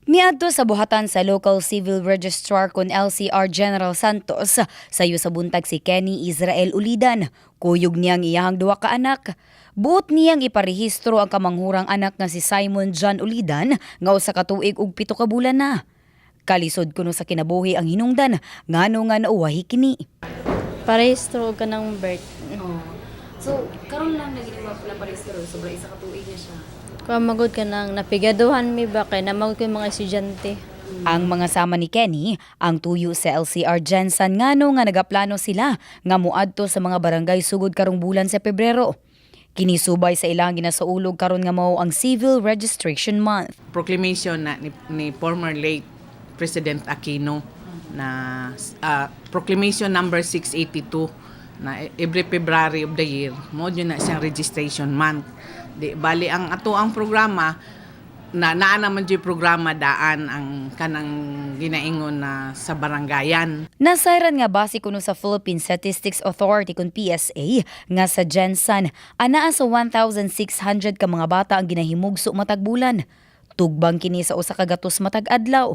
Miadto sa buhatan sa local civil registrar kon LCR General Santos, sayo sa buntag si Kenny Israel Ulidan. Kuyog niyang iyahang duwa ka anak. Buot niyang iparehistro ang kamanghurang anak nga si Simon John Ulidan nga usa ka tuig ug 7 ka bulan na. Kalisod kuno sa kinabuhi ang hinungdan ngano nga nauwahi kini. Parehistro ka ng birth. So, karon lang na parehistro sobra isa ka tuig na siya. Kung magod ka nang napigaduhan mi ba kay namagod ko yung mga estudyante. Ang mga sama ni Kenny, ang tuyo sa LCR Jensen ngano nga nagaplano sila nga muadto sa mga barangay sugod karong bulan sa Pebrero. Kinisubay sa ilang ginasaulog karon nga mao ang Civil Registration Month. Proclamation na ni former late President Aquino na proclamation number 682 na every February of the year mo yun na siyang registration month. Di bali ang ato ang programa na naa naman yung programa daan ang kanang ginaingon na sa barangayan. Nasayran nga base kuno sa Philippine Statistics Authority kun PSA nga sa Jensen anaa sa 1,600 ka mga bata ang ginahimugso matag bulan. Tugbang kini sa usa ka gatos matag adlaw.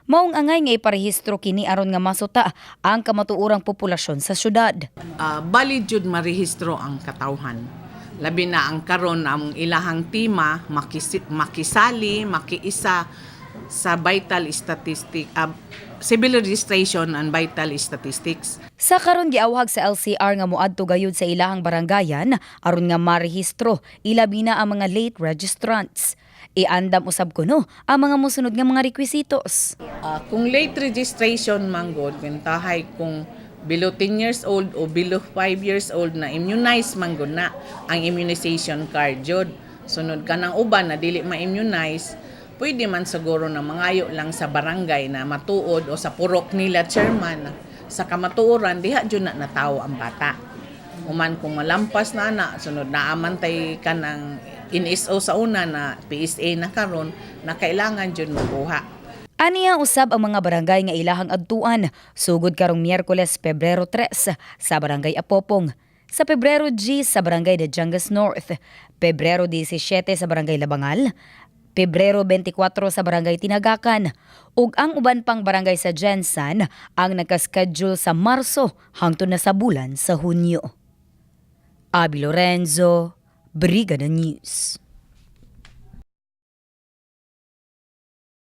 Maong angay nga iparehistro kini aron nga masuta ang kamatuorang populasyon sa syudad. Bali jud marehistro ang katawhan. Labi na ang karon ang ilahang tima makisali, makiisa sa vital statistic, civil registration and vital statistics. Sa karon giawhag sa LCR nga moadto gayud sa ilahang barangayan aron nga marehistro ilabi na ang mga late registrants. Iandam usab kuno ang mga mosunod nga mga requisitos. Kung late registration manggod, tahay kung below 10 years old o below 5 years old na immunize manggod na ang immunization card jud. Sunod ka ng uban na dili ma-immunize, pwede man siguro na mangayo lang sa barangay na matuod o sa purok nila chairman sa kamatuoran diha jud na natawo ang bata. Uman kung malampas na sunod na amantay ka ng NSO sa una na PSA na karon na kailangan jud makuha. Aniya usab ang mga barangay nga ilahang adtuan sugod karong Miyerkules Pebrero 3 sa Barangay Apopong, sa Pebrero G sa Barangay de Jangas North, Pebrero 17 sa Barangay Labangal, Pebrero 24 sa Barangay Tinagakan, ug ang uban pang barangay sa Jensen ang nakaschedule sa Marso hangtod na sa bulan sa Hunyo. Abi Lorenzo, Brigada News.